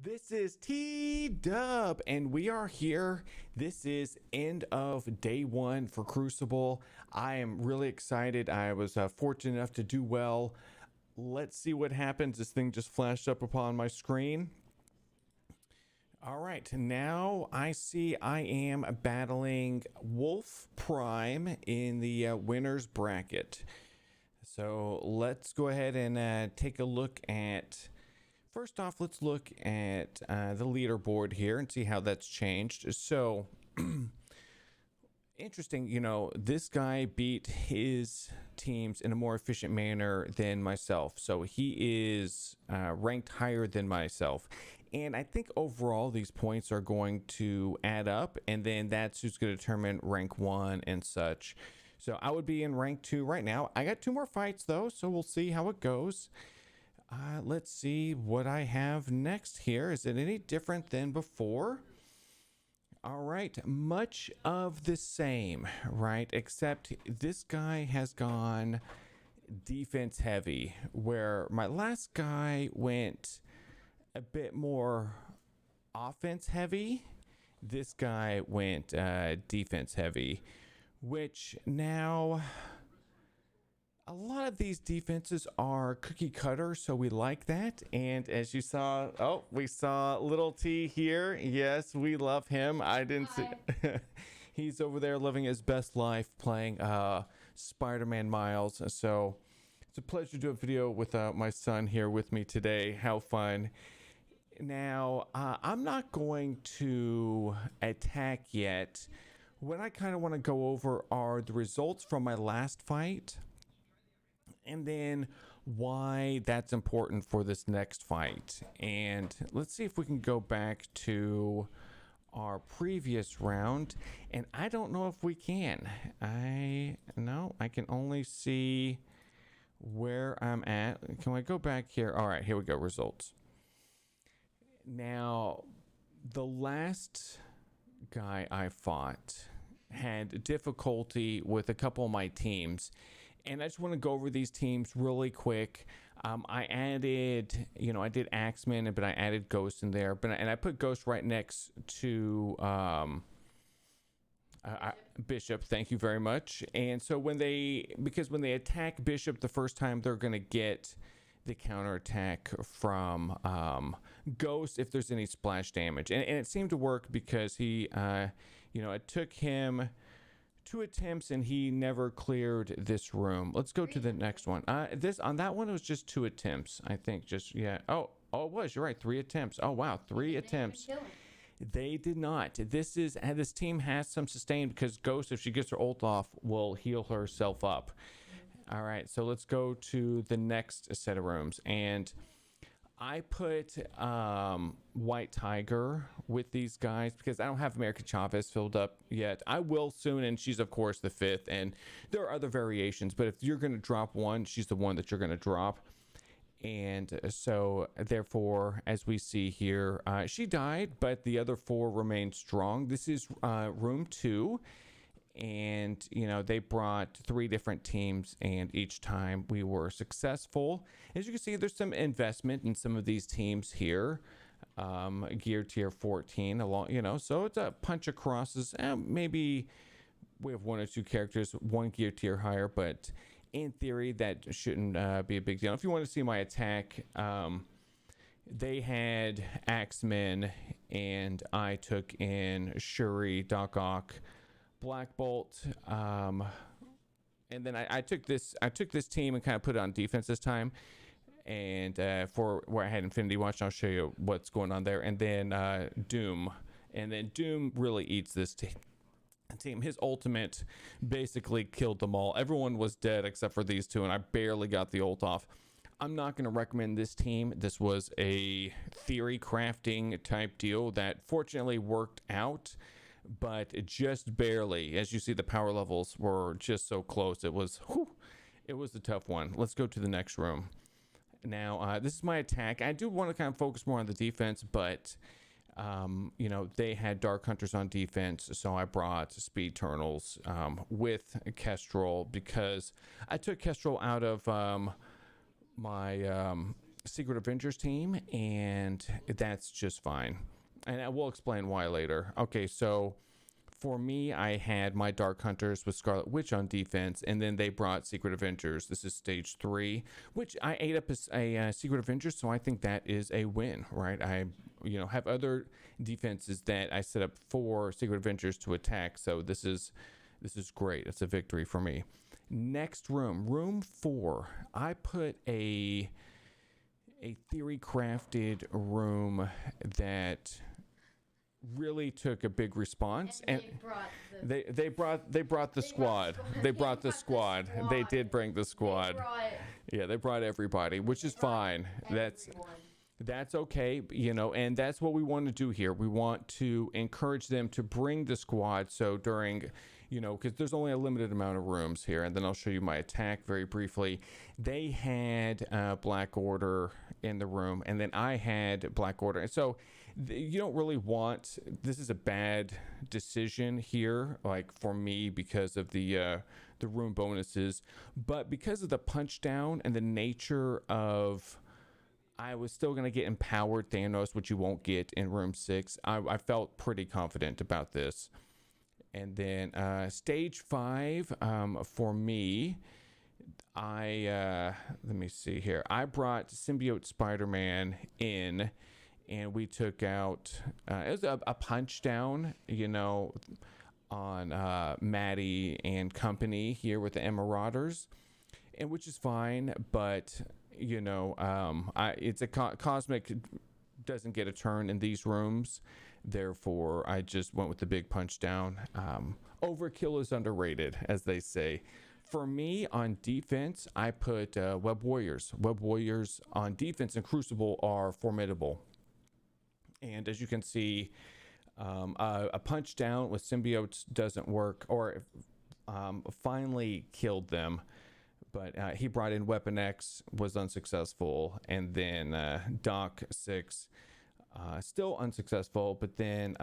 This is T-Dub, and we are here. This is end of day one for Crucible. I am really excited. I was fortunate enough to do well. Let's see what happens. This thing just flashed up upon my screen. All right, now I see I am battling Wolf Prime in the winner's bracket. So let's go ahead and take a look at... First off, let's look at the leaderboard here and see how that's changed. So, interesting, this guy beat his teams in a more efficient manner than myself. So he is ranked higher than myself. And I think overall these points are going to add up, and then that's who's going to determine rank 1 and such. So I would be in rank 2 right now. I got 2 more fights though, so we'll see how it goes. Let's see what I have next here. Is it any different than before? All right, much of the same, right? Except this guy has gone defense heavy, where my last guy went a bit more offense heavy. This guy went defense heavy, which now... A lot of these defenses are cookie cutter, so we like that. And as you saw, we saw little T here. Yes, we love him. I didn't see. He's over there living his best life playing Spider-Man Miles. So it's a pleasure to do a video with my son here with me today. How fun. Now, I'm not going to attack yet. What I kind of want to go over are the results from my last fight, and then why that's important for this next fight. And let's see if we can go back to our previous round. And I don't know if we can. I can only see where I'm at. Can I go back here? All right, here we go. Results. Now, the last guy I fought had difficulty with a couple of my teams, and I just want to go over these teams really quick. I added, I did Axeman, but I added Ghost in there, and I put Ghost right next to Bishop. Thank you very much. And so when they attack Bishop the first time, they're going to get the counterattack from Ghost if there's any splash damage, and it seemed to work because he it took him 2 attempts and he never cleared this room. Let's go to the next one. On that one it was just 2 attempts, I think. Oh, it was, you're right, 3 attempts. Oh wow, 3 attempts. They did not. This team has some sustain because Ghost, if she gets her ult off, will heal herself up. All right, so let's go to the next set of rooms. And I put White Tiger with these guys because I don't have America Chavez filled up yet. I will soon, and she's, of course, the 5th. And there are other variations, but if you're going to drop one, she's the one that you're going to drop. And so, therefore, as we see here, she died, but the other 4 remain strong. This is room 2. And they brought 3 different teams, and each time we were successful. As you can see, there's some investment in some of these teams here. Gear tier 14 along, so it's a punch acrosses. Maybe we have 1 or 2 characters 1 gear tier higher, but in theory that shouldn't be a big deal. If you want to see my attack, they had Axemen, and I took in Shuri, Doc Ock, Black Bolt, and then I took this team and kind of put it on defense this time, and for where I had Infinity Watch, I'll show you what's going on there. And then Doom, and then Doom really eats this team. His ultimate basically killed them all. Everyone was dead except for these 2, and I barely got the ult off. I'm not going to recommend this team. This was a theory crafting type deal that fortunately worked out, but just barely. As you see, the power levels were just so close. It was a tough one. Let's go to the next room. Now, this is my attack. I do want to kind of focus more on the defense, but they had Dark Hunters on defense, so I brought Speed Eternals with Kestrel because I took Kestrel out of my Secret Avengers team, and that's just fine. And I will explain why later. Okay, so for me, I had my Dark Hunters with Scarlet Witch on defense, and then they brought Secret Avengers. This is stage 3, which I ate up as a Secret Avengers, so I think that is a win, right? I, have other defenses that I set up for Secret Avengers to attack, so this is great. It's a victory for me. Next room 4. I put a theory crafted room that really took a big response, and they brought the squad. They brought the squad. They did bring the squad. They brought everybody, which is fine. That's okay, and that's what we want to do here. We want to encourage them to bring the squad. So during, because there's only a limited amount of rooms here, and then I'll show you my attack very briefly. They had Black Order in the room, and then I had Black Order, and so you don't really want, this is a bad decision here, like for me, because of the room bonuses, but because of the punch down and the nature of, I was still going to get empowered Thanos, which you won't get in room 6. I felt pretty confident about this. And then stage 5 for me, let me see here. I brought Symbiote Spider-Man in, and we took out, it was a punch down, on Maddie and company here with the Marauders, and which is fine, but it's a cosmic doesn't get a turn in these rooms, therefore I just went with the big punch down. Overkill is underrated, as they say. For me, on defense, I put Web Warriors. Web Warriors on defense and Crucible are formidable. And as you can see, a punch down with symbiotes doesn't work, or finally killed them. But he brought in Weapon X, was unsuccessful. And then Doc 6, still unsuccessful, but then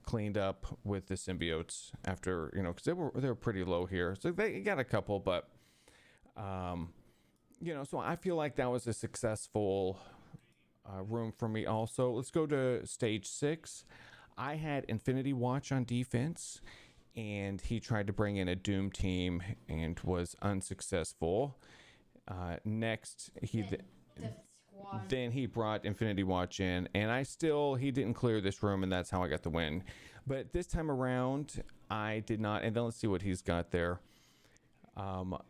cleaned up with the symbiotes after, because they were pretty low here. So they got a couple, but, so I feel like that was a successful room for me also. Let's go to stage 6. I had Infinity Watch on defense, and he tried to bring in a Doom team and was unsuccessful. Next, then he brought Infinity Watch in, and he didn't clear this room, and that's how I got the win. But this time around, I did not. And then let's see what he's got there.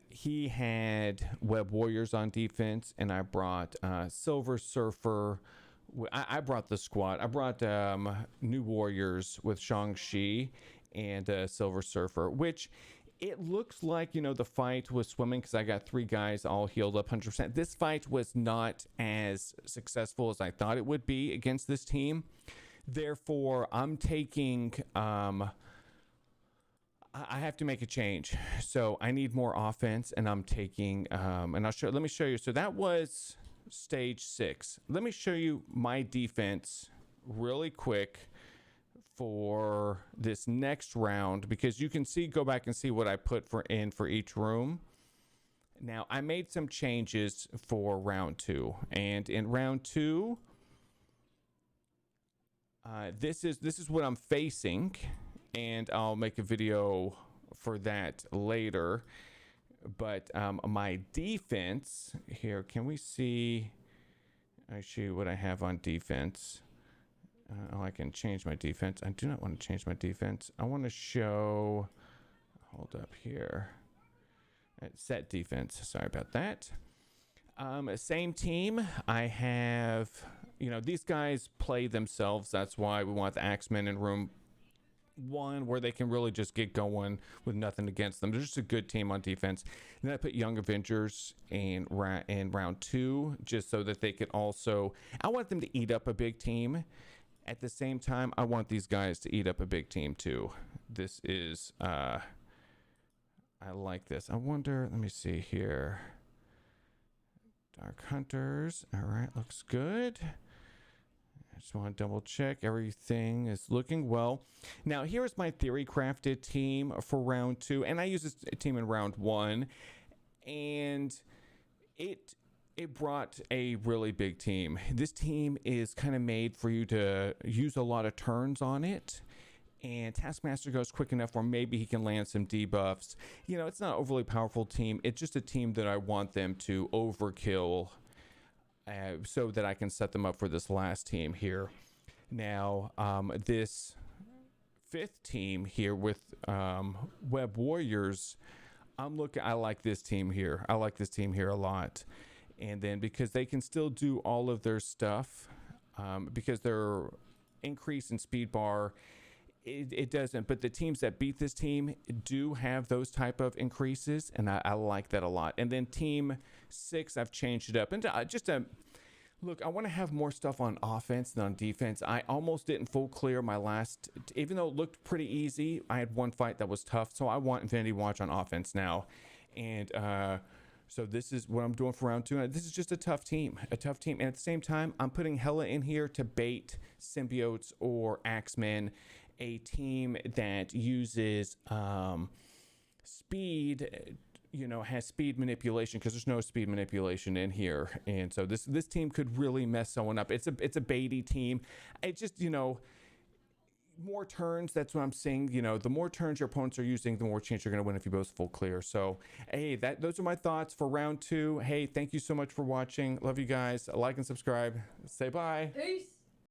He had Web Warriors on defense, and I brought Silver Surfer. I brought the squad. I brought New Warriors with Shang-Chi and Silver Surfer, which it looks like, the fight was swimming because I got 3 guys all healed up 100%. This fight was not as successful as I thought it would be against this team. Therefore, I'm taking... I have to make a change, so I need more offense, and I'm taking, and let me show you. So that was stage 6. Let me show you my defense really quick for this next round, because you can go back and see what I put for each room. Now, I made some changes for round 2, and in round 2, this is what I'm facing. And I'll make a video for that later. But my defense here, can we see? I show you what I have on defense. I can change my defense. I do not want to change my defense. I want to show, hold up here. Set defense. Sorry about that. Same team. I have, these guys play themselves. That's why we want the Axemen in room 1, where they can really just get going with nothing against them. They're just a good team on defense. And then I put Young Avengers in round 2, just so that they could also, I want them to eat up a big team. At the same time, I want these guys to eat up a big team too. This is, I like this. I wonder, let me see here. Dark Hunters. All right, looks good. I just want to double check everything is looking well. Now, here's my theory crafted team for round 2, and I use this team in round 1, and it brought a really big team. This team is kind of made for you to use a lot of turns on it. And Taskmaster goes quick enough where maybe he can land some debuffs. You know, it's not an overly powerful team. It's just a team that I want them to overkill so that I can set them up for this last team here. Now, this fifth team here with Web Warriors, I like this team here. I like this team here a lot. And then because they can still do all of their stuff, because their increase in speed bar, it doesn't. But the teams that beat this team do have those type of increases, and I like that a lot. And then team 6, I've changed it up. And look, I want to have more stuff on offense than on defense. I almost didn't full clear my last, even though it looked pretty easy, I had one fight that was tough. So I want Infinity Watch on offense now. And so this is what I'm doing for round 2. And this is just a tough team. And at the same time, I'm putting Hela in here to bait symbiotes or axemen, a team that uses speed, has speed manipulation, because there's no speed manipulation in here. And so this team could really mess someone up. It's a baity team. It just, more turns, that's what I'm saying. The more turns your opponents are using, the more chance you're going to win if you both full clear. So hey, those are my thoughts for round 2. Hey, thank you so much for watching. Love you guys. Like and subscribe. Say bye. Peace.